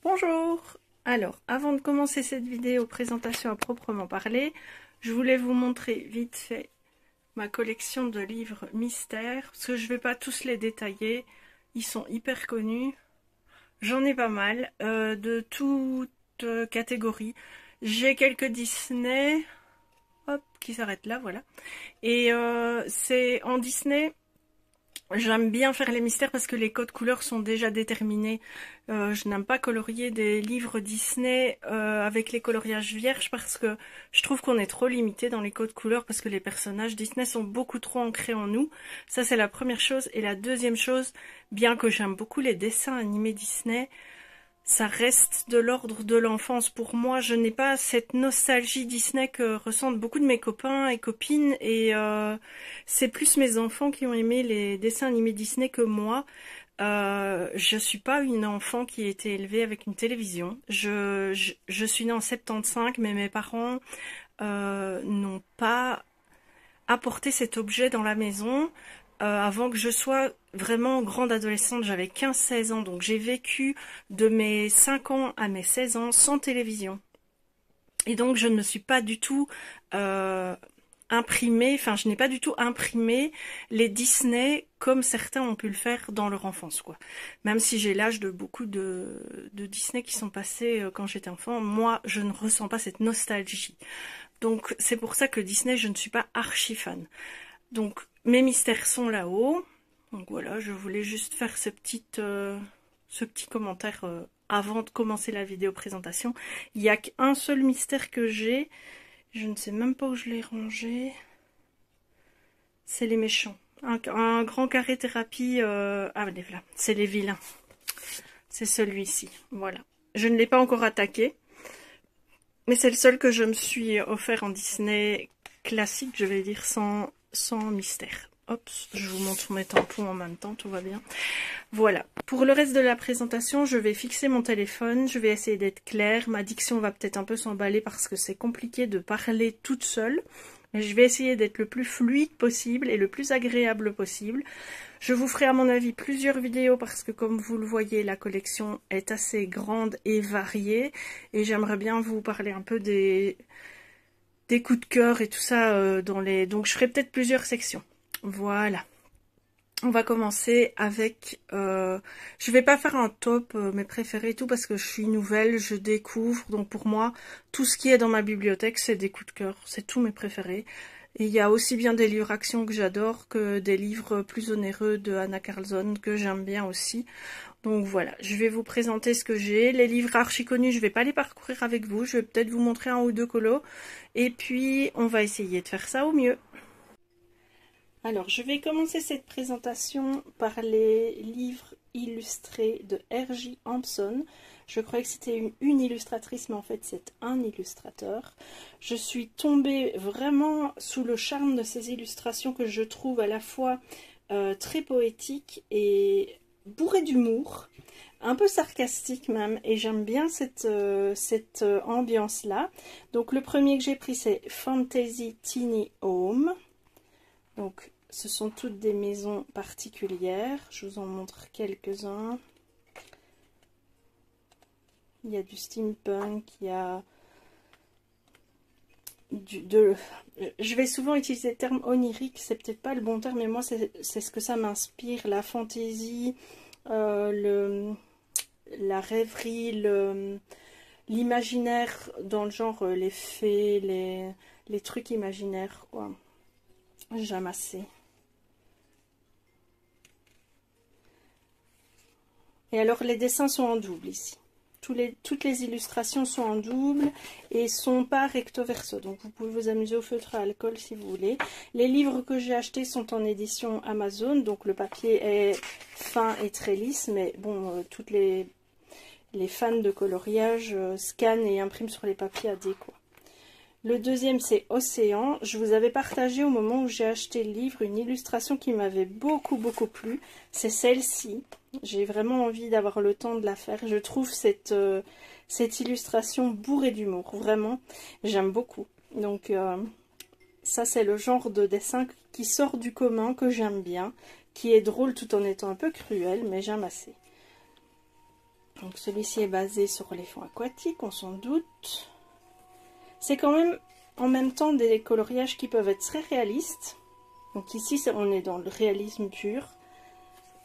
Bonjour! Alors, avant de commencer cette vidéo présentation à proprement parler, je voulais vous montrer vite fait ma collection de livres mystères, parce que je ne vais pas tous les détailler, ils sont hyper connus. J'en ai pas mal, de toutes catégories. J'ai quelques Disney, hop, qui s'arrêtent là, voilà. Et c'est en Disney. J'aime bien faire les mystères parce que les codes couleurs sont déjà déterminés. Je n'aime pas colorier des livres Disney avec les coloriages vierges parce que je trouve qu'on est trop limité dans les codes couleurs parce que les personnages Disney sont beaucoup trop ancrés en nous. Ça, c'est la première chose. Et la deuxième chose, bien que j'aime beaucoup les dessins animés Disney, ça reste de l'ordre de l'enfance. Pour moi, je n'ai pas cette nostalgie Disney que ressentent beaucoup de mes copains et copines. Et c'est plus mes enfants qui ont aimé les dessins animés Disney que moi. Je suis pas une enfant qui a été élevée avec une télévision. Je suis née en 75, mais mes parents n'ont pas apporté cet objet dans la maison. Avant que je sois vraiment grande adolescente, j'avais 15-16 ans, donc j'ai vécu de mes 5 ans à mes 16 ans sans télévision. Et donc je ne me suis pas du tout imprimée, enfin je n'ai pas du tout imprimé les Disney comme certains ont pu le faire dans leur enfance, quoi. Même si j'ai l'âge de beaucoup de Disney qui sont passés quand j'étais enfant, moi je ne ressens pas cette nostalgie. Donc c'est pour ça que Disney, je ne suis pas archi fan. Donc mes mystères sont là-haut. Donc voilà, je voulais juste faire ce petit commentaire avant de commencer la vidéo présentation. Il n'y a qu'un seul mystère que j'ai. Je ne sais même pas où je l'ai rangé. C'est les méchants. Un grand carré thérapie. Ah, voilà, c'est les vilains. C'est celui-ci. Voilà. Je ne l'ai pas encore attaqué. Mais c'est le seul que je me suis offert en Disney classique, je vais dire, sans mystère. Hop, je vous montre mes tampons en même temps, tout va bien. Voilà. Pour le reste de la présentation, je vais fixer mon téléphone, je vais essayer d'être claire. Ma diction va peut-être un peu s'emballer parce que c'est compliqué de parler toute seule. Mais je vais essayer d'être le plus fluide possible et le plus agréable possible. Je vous ferai à mon avis plusieurs vidéos parce que comme vous le voyez, la collection est assez grande et variée. Et j'aimerais bien vous parler un peu des coups de cœur et tout ça dans les... Donc je ferai peut-être plusieurs sections. Voilà. On va commencer avec... je vais pas faire un top, mes préférés et tout, parce que je suis nouvelle, je découvre. Donc pour moi, tout ce qui est dans ma bibliothèque, c'est des coups de cœur. C'est tous mes préférés. Et il y a aussi bien des livres action que j'adore, que des livres plus onéreux de Anna Carlson, que j'aime bien aussi. Donc voilà, je vais vous présenter ce que j'ai. Les livres archi connus, je vais pas les parcourir avec vous. Je vais peut-être vous montrer un ou deux colos. Et puis, on va essayer de faire ça au mieux. Alors, je vais commencer cette présentation par les livres illustrés de R.J. Hampson. Je croyais que c'était une illustratrice, mais en fait, c'est un illustrateur. Je suis tombée vraiment sous le charme de ces illustrations que je trouve à la fois très poétiques et bourrées d'humour, un peu sarcastique même, et j'aime bien cette ambiance-là. Donc, le premier que j'ai pris, c'est Fantasy Teeny Home. Donc, ce sont toutes des maisons particulières. Je vous en montre quelques-uns. Il y a du steampunk, il y a je vais souvent utiliser le terme onirique, c'est peut-être pas le bon terme, mais moi c'est ce que ça m'inspire, la fantaisie, la rêverie, l'imaginaire dans le genre les fées, les trucs imaginaires, quoi. J'aime assez. Et alors les dessins sont en double ici. Toutes les illustrations sont en double et sont pas recto verso. Donc vous pouvez vous amuser au feutre à alcool si vous voulez. Les livres que j'ai achetés sont en édition Amazon. Donc le papier est fin et très lisse. Mais bon, toutes les fans de coloriage scannent et impriment sur les papiers adéquats. Le deuxième, c'est Océan. Je vous avais partagé au moment où j'ai acheté le livre une illustration qui m'avait beaucoup plu. C'est celle-ci. J'ai vraiment envie d'avoir le temps de la faire. Je trouve cette illustration bourrée d'humour. Vraiment, j'aime beaucoup. Donc, ça, c'est le genre de dessin qui sort du commun, que j'aime bien. Qui est drôle tout en étant un peu cruel, mais j'aime assez. Donc celui-ci est basé sur les fonds aquatiques, on s'en doute. C'est quand même en même temps des coloriages qui peuvent être très réalistes. Donc ici on est dans le réalisme pur.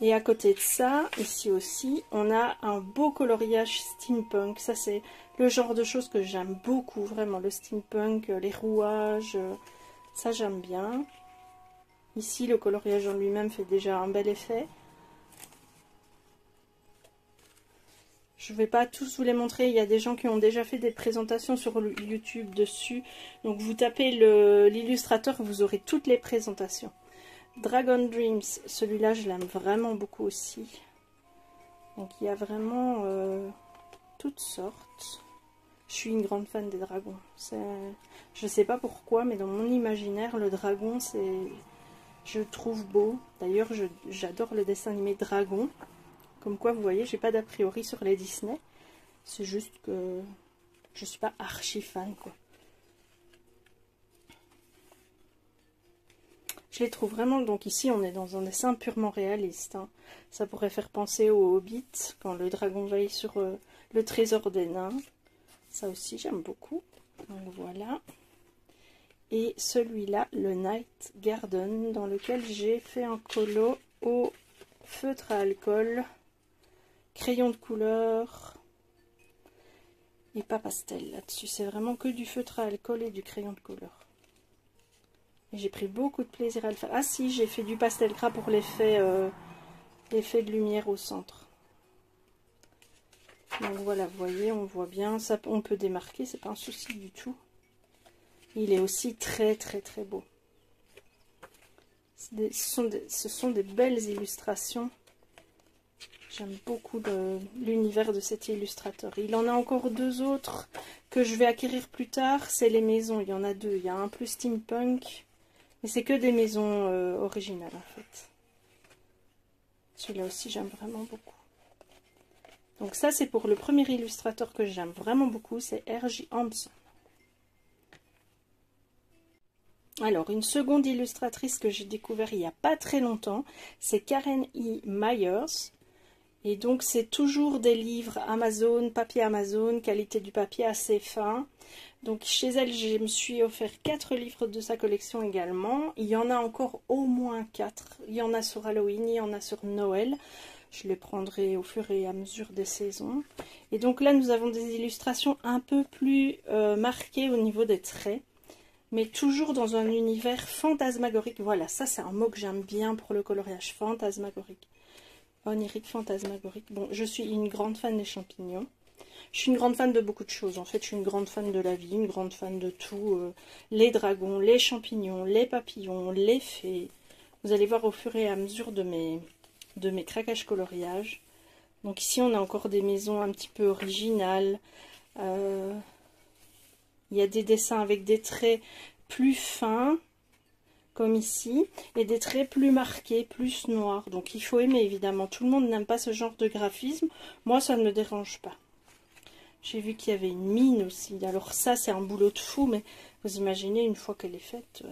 Et à côté de ça, ici aussi, on a un beau coloriage steampunk. Ça c'est le genre de choses que j'aime beaucoup, vraiment le steampunk, les rouages, ça j'aime bien. Ici le coloriage en lui-même fait déjà un bel effet. Je ne vais pas tous vous les montrer, il y a des gens qui ont déjà fait des présentations sur YouTube dessus. Donc vous tapez l'illustrateur, vous aurez toutes les présentations. Dragon Dreams, celui-là je l'aime vraiment beaucoup aussi. Donc il y a vraiment toutes sortes. Je suis une grande fan des dragons. Je ne sais pas pourquoi, mais dans mon imaginaire, le dragon, je le trouve beau. D'ailleurs, j'adore le dessin animé Dragon. Comme quoi, vous voyez, j'ai pas d'a priori sur les Disney. C'est juste que je suis pas archi fan, quoi. Je les trouve vraiment... Donc ici, on est dans un dessin purement réaliste. Hein. Ça pourrait faire penser au Hobbit, quand le dragon veille sur le trésor des nains. Ça aussi, j'aime beaucoup. Donc voilà. Et celui-là, le Night Garden, dans lequel j'ai fait un colo au feutre à alcool. Crayon de couleur et pas pastel là-dessus, c'est vraiment que du feutre à alcool et du crayon de couleur. Et j'ai pris beaucoup de plaisir à le faire. Ah si, j'ai fait du pastel gras pour l'effet de lumière au centre. Donc voilà, vous voyez, on voit bien, ça, on peut démarquer, c'est pas un souci du tout. Il est aussi très très très beau. Ce sont des belles illustrations. J'aime beaucoup l'univers de cet illustrateur. Il en a encore deux autres que je vais acquérir plus tard. C'est les maisons. Il y en a deux. Il y a un plus steampunk. Mais c'est que des maisons originales en fait. Celui-là aussi j'aime vraiment beaucoup. Donc ça c'est pour le premier illustrateur que j'aime vraiment beaucoup. C'est R.J. Hanson. Alors une seconde illustratrice que j'ai découvert il n'y a pas très longtemps. C'est Karen E. Myers. Et donc c'est toujours des livres Amazon, papier Amazon, qualité du papier assez fin. Donc chez elle, je me suis offert 4 livres de sa collection également. Il y en a encore au moins 4. Il y en a sur Halloween, il y en a sur Noël. Je les prendrai au fur et à mesure des saisons. Et donc là, nous avons des illustrations un peu plus marquées au niveau des traits. Mais toujours dans un univers fantasmagorique. Voilà, ça c'est un mot que j'aime bien pour le coloriage, fantasmagorique. Onirique, fantasmagorique. Bon, je suis une grande fan des champignons. Je suis une grande fan de beaucoup de choses. En fait, je suis une grande fan de la vie, une grande fan de tout. Les dragons, les champignons, les papillons, les fées. Vous allez voir au fur et à mesure de mes craquages coloriages. Donc ici, on a encore des maisons un petit peu originales. Il y a des dessins avec des traits plus fins, comme ici, et des traits plus marqués, plus noirs. Donc il faut aimer, évidemment. Tout le monde n'aime pas ce genre de graphisme. Moi, ça ne me dérange pas. J'ai vu qu'il y avait une mine aussi. Alors ça, c'est un boulot de fou, mais vous imaginez, une fois qu'elle est faite,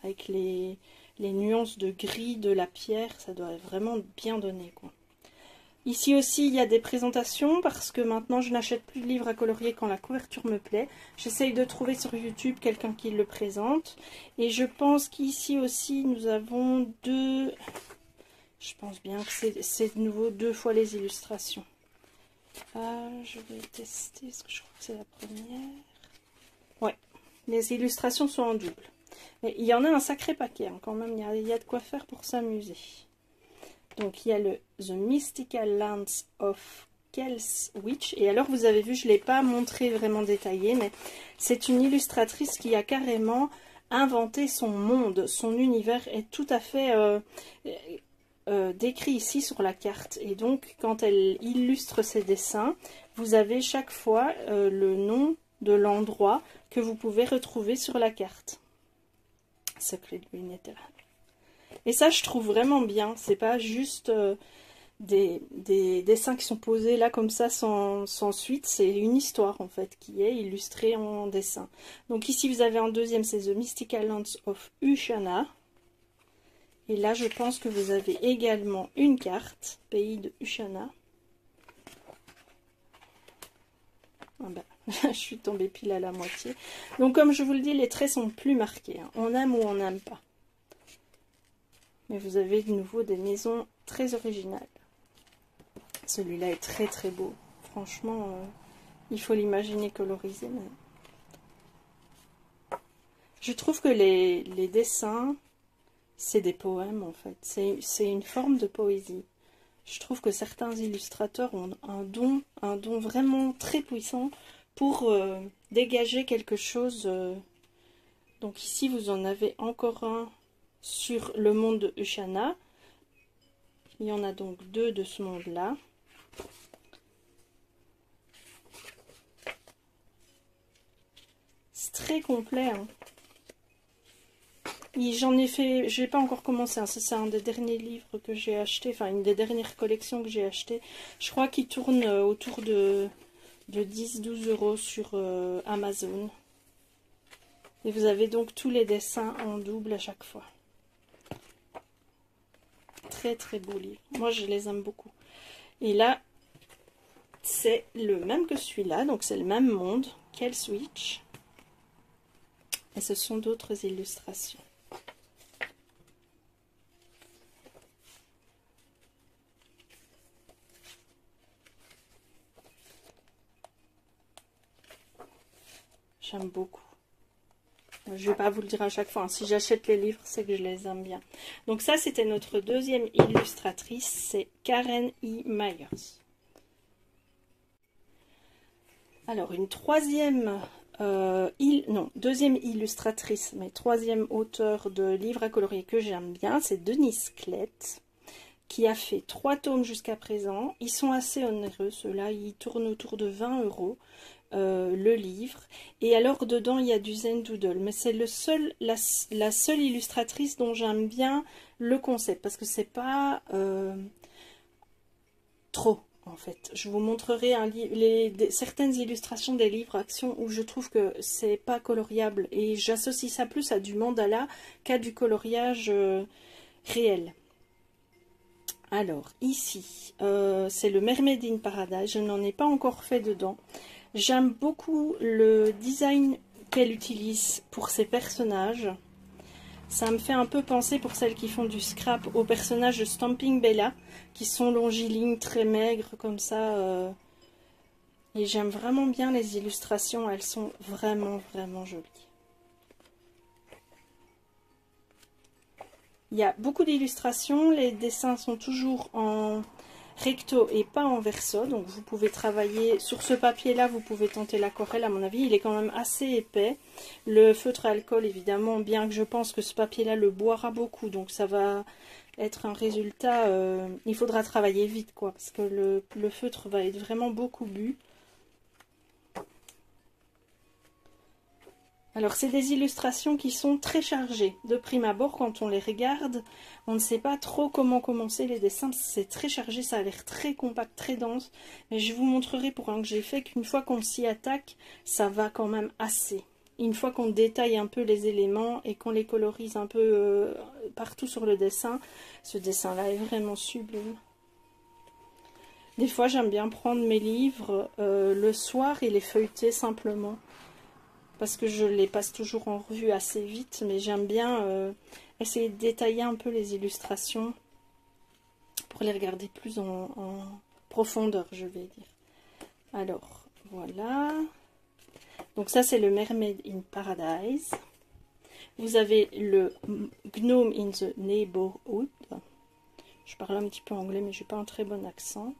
avec les nuances de gris de la pierre, ça doit vraiment bien donner, quoi. Ici aussi, il y a des présentations, parce que maintenant, je n'achète plus de livres à colorier quand la couverture me plaît. J'essaye de trouver sur YouTube quelqu'un qui le présente. Et je pense qu'ici aussi, nous avons deux... Je pense bien que c'est de nouveau 2 fois les illustrations. Je vais tester, parce que je crois que c'est la première. Ouais, les illustrations sont en double. Mais il y en a un sacré paquet, hein, quand même, il y a de quoi faire pour s'amuser. Donc il y a le The Mystical Lands of Kells Witch. Et alors vous avez vu, je ne l'ai pas montré vraiment détaillé, mais c'est une illustratrice qui a carrément inventé son monde. Son univers est tout à fait décrit ici sur la carte. Et donc quand elle illustre ses dessins, vous avez chaque fois le nom de l'endroit que vous pouvez retrouver sur la carte. Secret de Lunetera. Et ça, je trouve vraiment bien. C'est pas juste des dessins qui sont posés là comme ça sans suite. C'est une histoire en fait qui est illustrée en dessin. Donc ici, vous avez un deuxième, c'est The Mystical Lands of Ushana. Et là, je pense que vous avez également une carte, pays de Ushana. Ah ben, je suis tombée pile à la moitié. Donc comme je vous le dis, les traits sont plus marqués. Hein. On aime ou on n'aime pas. Mais vous avez de nouveau des maisons très originales. Celui-là est très très beau. Franchement, il faut l'imaginer colorisé. Mais... je trouve que les dessins, c'est des poèmes en fait. C'est une forme de poésie. Je trouve que certains illustrateurs ont un don vraiment très puissant pour dégager quelque chose. Donc ici, vous en avez encore un sur le monde de Ushana. Il y en a donc deux de ce monde-là. C'est très complet. Hein. J'en ai fait, je n'ai pas encore commencé, hein. C'est un des derniers livres que j'ai acheté, enfin une des dernières collections que j'ai acheté. Je crois qu'il tourne autour de 10-12 € sur Amazon. Et vous avez donc tous les dessins en double à chaque fois. Très très beau livre. Moi je les aime beaucoup. Et là, c'est le même que celui-là, donc c'est le même monde. Quel switch! Et ce sont d'autres illustrations. J'aime beaucoup. Je ne vais pas vous le dire à chaque fois. Hein. Si j'achète les livres, c'est que je les aime bien. Donc ça, c'était notre deuxième illustratrice. C'est Karen E. Myers. Alors, une troisième... deuxième illustratrice, mais troisième auteur de livres à colorier que j'aime bien, c'est Denise Klett, qui a fait 3 tomes jusqu'à présent. Ils sont assez onéreux, ceux-là. Ils tournent autour de 20 €. Le livre, et alors dedans il y a du Zen Doodle, mais c'est la seule illustratrice dont j'aime bien le concept, parce que c'est pas trop en fait. Je vous montrerai certaines illustrations des livres action où je trouve que c'est pas coloriable, et j'associe ça plus à du mandala qu'à du coloriage réel. Alors ici c'est le Mermaid in Paradise, je n'en ai pas encore fait dedans. J'aime beaucoup le design qu'elle utilise pour ses personnages. Ça me fait un peu penser, pour celles qui font du scrap, aux personnages de Stamping Bella, qui sont longilignes, très maigres, comme ça. Et j'aime vraiment bien les illustrations, elles sont vraiment, vraiment jolies. Il y a beaucoup d'illustrations, les dessins sont toujours en... recto et pas en verso, donc vous pouvez travailler sur ce papier là, vous pouvez tenter l'aquarelle. À mon avis il est quand même assez épais, le feutre à alcool évidemment, bien que je pense que ce papier là le boira beaucoup, donc ça va être un résultat, il faudra travailler vite quoi, parce que le feutre va être vraiment beaucoup bu. Alors c'est des illustrations qui sont très chargées. De prime abord, quand on les regarde, on ne sait pas trop comment commencer les dessins. C'est très chargé, ça a l'air très compact, très dense. Mais je vous montrerai pour un que j'ai fait qu'une fois qu'on s'y attaque, ça va quand même assez. Une fois qu'on détaille un peu les éléments et qu'on les colorise un peu partout sur le dessin, ce dessin-là est vraiment sublime. Des fois, j'aime bien prendre mes livres le soir et les feuilleter simplement. Parce que je les passe toujours en revue assez vite, mais j'aime bien essayer de détailler un peu les illustrations pour les regarder plus en profondeur, je vais dire. Alors, voilà. Donc ça, c'est le Mermaid in Paradise. Vous avez le Gnome in the Neighborhood. Je parle un petit peu anglais, mais je n'ai pas un très bon accent.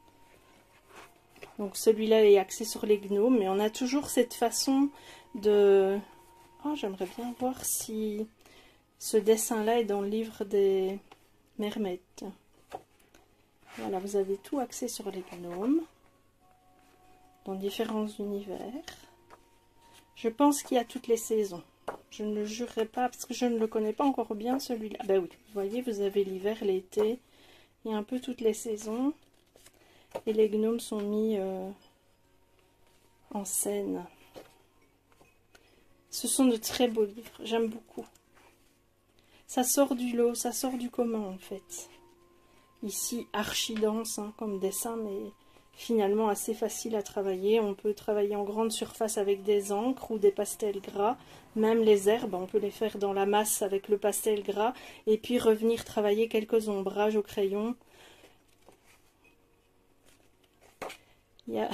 Donc celui-là est axé sur les gnomes, mais on a toujours cette façon de... Oh, j'aimerais bien voir si ce dessin-là est dans le livre des mermaids. Voilà, vous avez tout axé sur les gnomes, dans différents univers. Je pense qu'il y a toutes les saisons. Je ne le jurerai pas, parce que je ne le connais pas encore bien, celui-là. Ben oui, vous voyez, vous avez l'hiver, l'été, il y a un peu toutes les saisons. Et les gnomes sont mis en scène. Ce sont de très beaux livres, j'aime beaucoup. Ça sort du lot, ça sort du commun en fait. Ici, archi dense hein, comme dessin, mais finalement assez facile à travailler. On peut travailler en grande surface avec des encres ou des pastels gras. Même les herbes, on peut les faire dans la masse avec le pastel gras et puis revenir travailler quelques ombrages au crayon. Il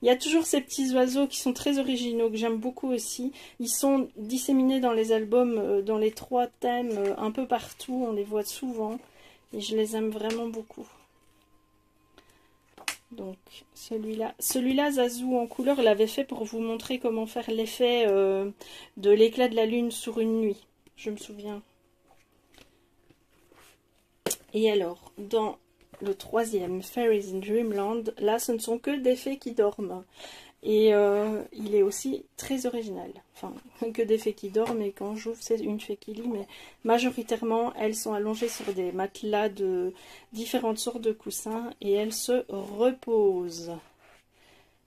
y a toujours ces petits oiseaux qui sont très originaux, que j'aime beaucoup aussi. Ils sont disséminés dans les albums, dans les 3 thèmes, un peu partout. On les voit souvent et je les aime vraiment beaucoup. Donc celui-là Zazou en couleur, l'avait fait pour vous montrer comment faire l'effet de l'éclat de la lune sur une nuit. Je me souviens. Et alors, dans le 3e, Fairies in Dreamland, là ce ne sont que des fées qui dorment. Et il est aussi très original. Enfin, que des fées qui dorment, et quand j'ouvre, c'est une fée qui lit, mais majoritairement, elles sont allongées sur des matelas de différentes sortes de coussins, et elles se reposent.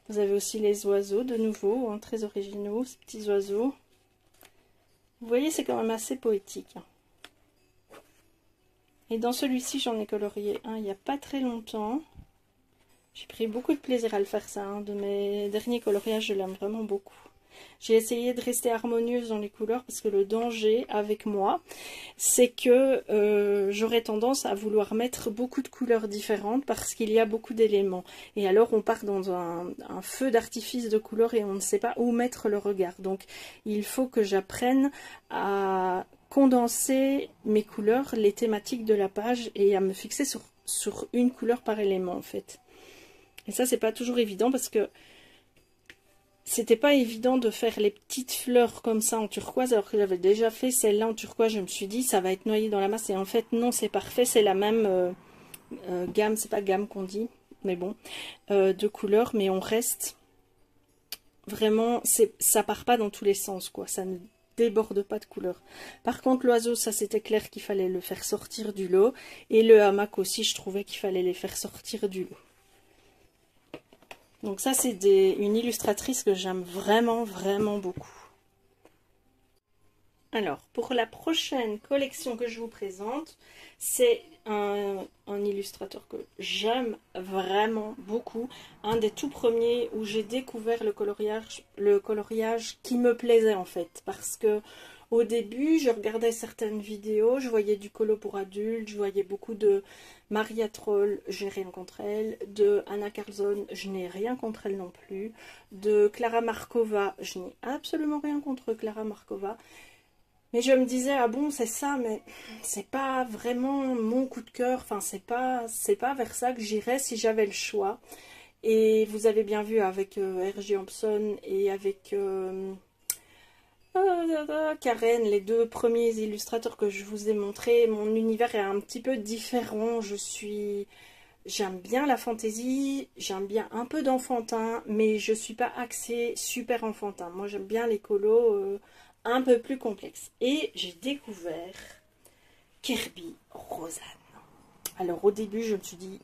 Vous avez aussi les oiseaux, de nouveau, hein, très originaux, ces petits oiseaux. Vous voyez, c'est quand même assez poétique. Et dans celui-ci, j'en ai colorié un il n'y a pas très longtemps. J'ai pris beaucoup de plaisir à le faire, ça. Un de mes derniers coloriages, je l'aime vraiment beaucoup. J'ai essayé de rester harmonieuse dans les couleurs parce que le danger avec moi, c'est que j'aurais tendance à vouloir mettre beaucoup de couleurs différentes parce qu'il y a beaucoup d'éléments. Et alors on part dans un feu d'artifice de couleurs et on ne sait pas où mettre le regard. Donc il faut que j'apprenne à condenser mes couleurs, les thématiques de la page et à me fixer sur une couleur par élément en fait. Et ça, c'est pas toujours évident parce que c'était pas évident de faire les petites fleurs comme ça en turquoise alors que j'avais déjà fait celle-là en turquoise. Je me suis dit, ça va être noyé dans la masse. Et en fait, non, c'est parfait. C'est la même gamme, c'est pas gamme qu'on dit, mais bon, de couleurs. Mais on reste vraiment, ça part pas dans tous les sens, quoi. Ça ne déborde pas de couleurs. Par contre, l'oiseau, ça c'était clair qu'il fallait le faire sortir du lot. Et le hamac aussi, je trouvais qu'il fallait les faire sortir du lot. Donc ça, c'est une illustratrice que j'aime vraiment, vraiment beaucoup. Alors, pour la prochaine collection que je vous présente, c'est un illustrateur que j'aime vraiment beaucoup. Un des tout premiers où j'ai découvert le coloriage qui me plaisait en fait. Parce que au début, je regardais certaines vidéos, je voyais du colo pour adultes, je voyais beaucoup de Maria Troll, j'ai rien contre elle, de Anna Carlson, je n'ai rien contre elle non plus, de Klara Markova, je n'ai absolument rien contre Klara Markova. Mais je me disais, ah bon, c'est ça, mais c'est pas vraiment mon coup de cœur, enfin c'est pas vers ça que j'irais si j'avais le choix. Et vous avez bien vu avec R.J. Hampson et avec Karen, les 2 premiers illustrateurs que je vous ai montrés, mon univers est un petit peu différent. J'aime bien la fantaisie, j'aime bien un peu d'enfantin, mais je suis pas axée super enfantin. Moi j'aime bien les colos un peu plus complexes. Et j'ai découvert Kerby Rosanne. Alors au début je me suis dit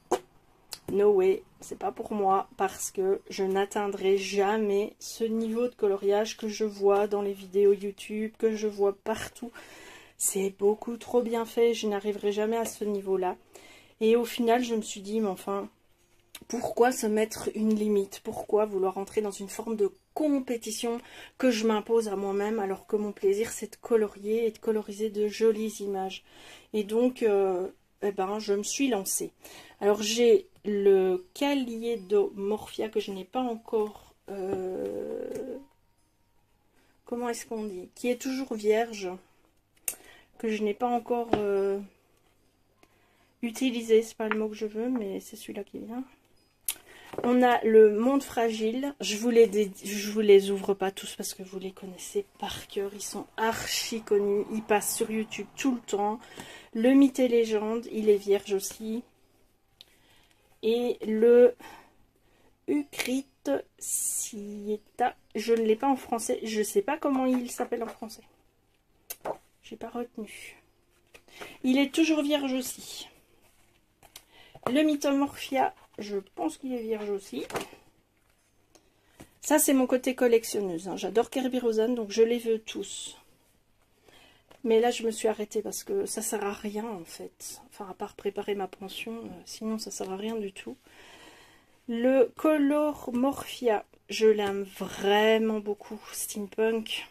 no way, c'est pas pour moi parce que je n'atteindrai jamais ce niveau de coloriage que je vois dans les vidéos YouTube, que je vois partout. C'est beaucoup trop bien fait, je n'arriverai jamais à ce niveau-là. Et au final, je me suis dit, mais enfin, pourquoi se mettre une limite? Pourquoi vouloir entrer dans une forme de compétition que je m'impose à moi-même alors que mon plaisir c'est de colorier et de coloriser de jolies images. Et donc, eh ben, je me suis lancée. Alors j'ai le Calier do Morphia que je n'ai pas encore... comment est-ce qu'on dit? Qui est toujours vierge. Que je n'ai pas encore utilisé. C'est pas le mot que je veux, mais c'est celui-là qui vient. On a le Monde Fragile. Je vous les ouvre pas tous parce que vous les connaissez par cœur. Ils sont archi connus. Ils passent sur YouTube tout le temps. Le Mythe et Légende, il est vierge aussi. Et le Ukrit Sieta, je ne l'ai pas en français. Je ne sais pas comment il s'appelle en français. J'ai pas retenu. Il est toujours vierge aussi. Le Mythomorphia, je pense qu'il est vierge aussi. Ça, c'est mon côté collectionneuse. Hein. J'adore Kerby Rosanne, donc je les veux tous. Mais là, je me suis arrêtée parce que ça sert à rien, en fait. Enfin, à part préparer ma pension, sinon ça sert à rien du tout. Le Color Morphia, je l'aime vraiment beaucoup, steampunk.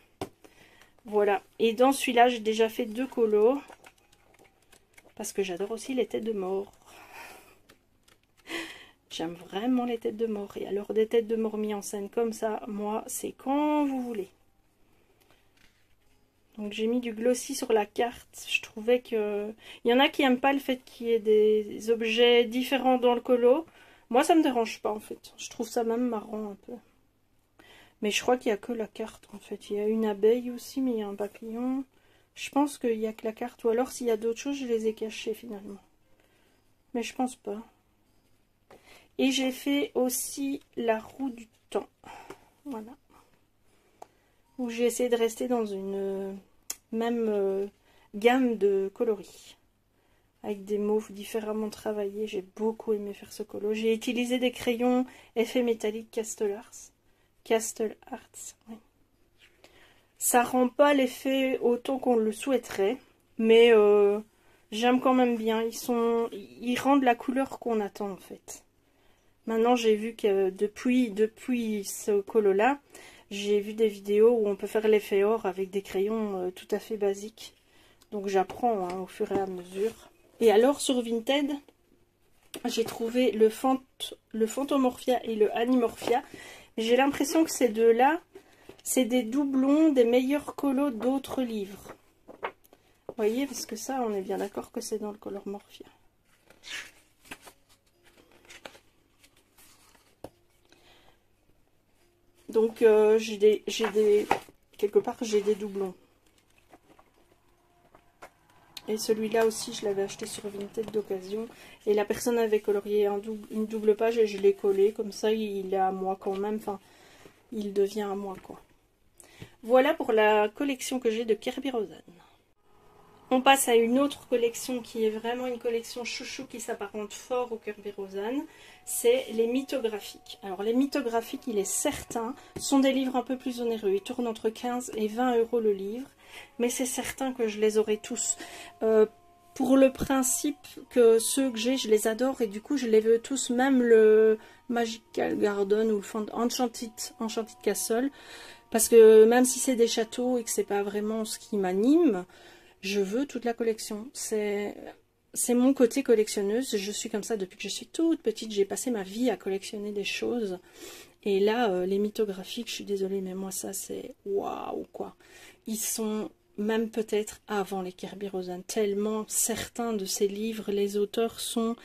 Voilà, et dans celui-là, j'ai déjà fait 2 colos. Parce que j'adore aussi les têtes de mort. J'aime vraiment les têtes de mort. Et alors des têtes de mort mis en scène comme ça, moi, c'est quand vous voulez. Donc j'ai mis du glossy sur la carte. Je trouvais que... Il y en a qui n'aiment pas le fait qu'il y ait des objets différents dans le colo. Moi, ça me dérange pas en fait. Je trouve ça même marrant un peu. Mais je crois qu'il n'y a que la carte en fait. Il y a une abeille aussi, mais il y a un papillon. Je pense qu'il n'y a que la carte. Ou alors s'il y a d'autres choses, je les ai cachées finalement. Mais je pense pas. Et j'ai fait aussi la roue du temps. Voilà. Où j'ai essayé de rester dans une même gamme de coloris. Avec des mauves différemment travaillés. J'ai beaucoup aimé faire ce colo. J'ai utilisé des crayons effet métallique Castle Arts. Oui. Ça rend pas l'effet autant qu'on le souhaiterait. Mais j'aime quand même bien. Ils rendent la couleur qu'on attend en fait. Maintenant, j'ai vu que depuis ce colo-là, j'ai vu des vidéos où on peut faire l'effet or avec des crayons tout à fait basiques. Donc j'apprends au fur et à mesure. Et alors, sur Vinted, j'ai trouvé le Phantomorphia et le Animorphia. J'ai l'impression que ces deux-là, c'est des doublons des meilleurs colos d'autres livres. Vous voyez, parce que ça, on est bien d'accord que c'est dans le Color Morphia. Donc quelque part j'ai des doublons. Et celui-là aussi je l'avais acheté sur Vinted d'occasion. Et la personne avait colorié une double page et je l'ai collé. Comme ça il est à moi quand même. Enfin il devient à moi quoi. Voilà pour la collection que j'ai de Kerby Rosen. On passe à une autre collection qui est vraiment une collection chouchou qui s'apparente fort au Kerby Rosen. C'est les mythographiques. Alors les mythographiques, il est certain, sont des livres un peu plus onéreux. Ils tournent entre 15 et 20 € le livre. Mais c'est certain que je les aurai tous. Pour le principe que ceux que j'ai, je les adore. Et du coup, je les veux tous. Même le Magical Garden ou le Enchanted Castle. Parce que même si c'est des châteaux et que c'est pas vraiment ce qui m'anime... Je veux toute la collection. C'est mon côté collectionneuse. Je suis comme ça depuis que je suis toute petite. J'ai passé ma vie à collectionner des choses. Et là, les mythographiques, je suis désolée, mais moi, ça, c'est waouh, quoi. Ils sont même peut-être avant les Kerby Rosen. Tellement certains de ces livres, les auteurs sont...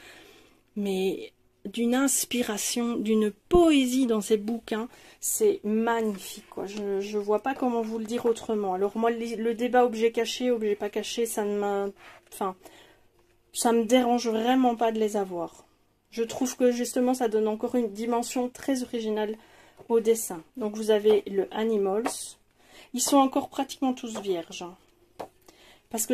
mais d'une inspiration, d'une poésie dans ces bouquins, c'est magnifique quoi. Je vois pas comment vous le dire autrement. Alors moi le débat objet caché, objet pas caché, ça me dérange vraiment pas de les avoir. Je trouve que justement ça donne encore une dimension très originale au dessin. Donc vous avez le Animals, ils sont encore pratiquement tous vierges. Parce que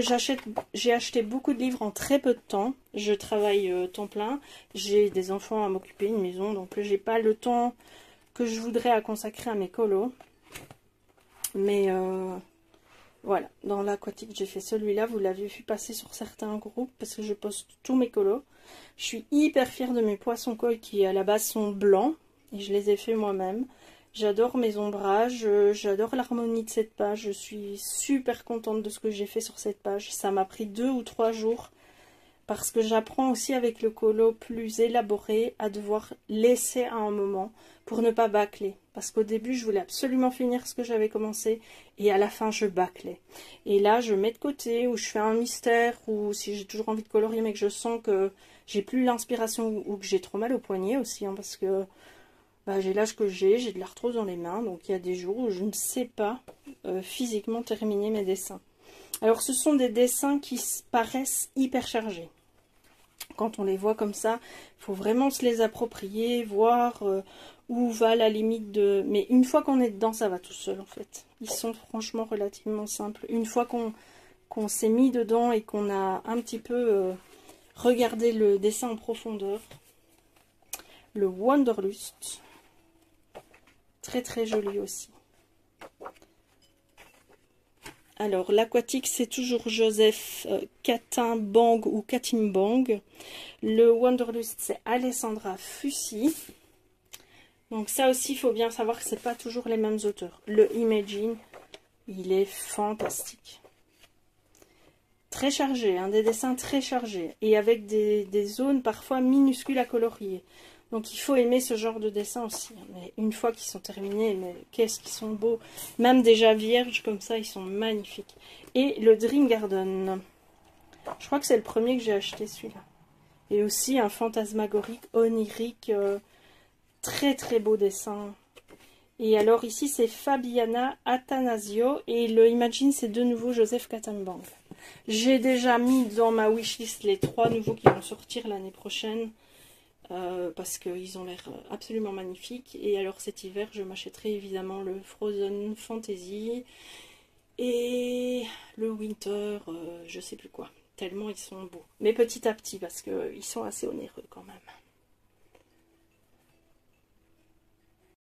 j'ai acheté beaucoup de livres en très peu de temps. Je travaille temps plein. J'ai des enfants à m'occuper, une maison. Donc j'ai pas le temps que je voudrais à consacrer à mes colos. Mais voilà. Dans l'aquatique, j'ai fait celui-là. Vous l'avez vu passer sur certains groupes. Parce que je poste tous mes colos. Je suis hyper fière de mes poissons koi qui à la base sont blancs. Et je les ai fait moi-même. J'adore mes ombrages, j'adore l'harmonie de cette page, je suis super contente de ce que j'ai fait sur cette page. Ça m'a pris 2 ou 3 jours parce que j'apprends aussi avec le colo plus élaboré à devoir laisser à un moment pour ne pas bâcler. Parce qu'au début, je voulais absolument finir ce que j'avais commencé et à la fin, je bâclais. Et là, je mets de côté ou je fais un mystère ou si j'ai toujours envie de colorier mais que je sens que j'ai plus l'inspiration ou que j'ai trop mal au poignet aussi, hein, parce que... j'ai l'âge que j'ai de l'arthrose dans les mains, donc il y a des jours où je ne sais pas physiquement terminer mes dessins. Alors ce sont des dessins qui paraissent hyper chargés. Quand on les voit comme ça, il faut vraiment se les approprier, voir où va la limite de... Mais une fois qu'on est dedans, ça va tout seul en fait. Ils sont franchement relativement simples. Une fois qu'on s'est mis dedans et qu'on a un petit peu regardé le dessin en profondeur, le Wanderlust... Très très joli aussi. Alors l'aquatique c'est toujours Joseph Katimbang ou Katimbang. Le Wanderlust c'est Alessandra Fussi. Donc ça aussi, il faut bien savoir que c'est pas toujours les mêmes auteurs. Le Imagine, il est fantastique. Très chargé, hein, des dessins très chargés. Et avec des zones parfois minuscules à colorier. Donc il faut aimer ce genre de dessin aussi. Mais une fois qu'ils sont terminés, mais qu'est-ce qu'ils sont beaux. Même déjà vierges comme ça, ils sont magnifiques. Et le Dream Garden. Je crois que c'est le premier que j'ai acheté, celui-là. Et aussi un fantasmagorique, onirique, très très beau dessin. Et alors ici c'est Fabiana Attanasio et le Imagine c'est de nouveau Joseph Kattenbang. J'ai déjà mis dans ma wishlist les 3 nouveaux qui vont sortir l'année prochaine parce qu'ils ont l'air absolument magnifiques. Et alors cet hiver je m'achèterai évidemment le Frozen Fantasy et le Winter, je sais plus quoi. Tellement ils sont beaux. Mais petit à petit parce qu'ils sont assez onéreux.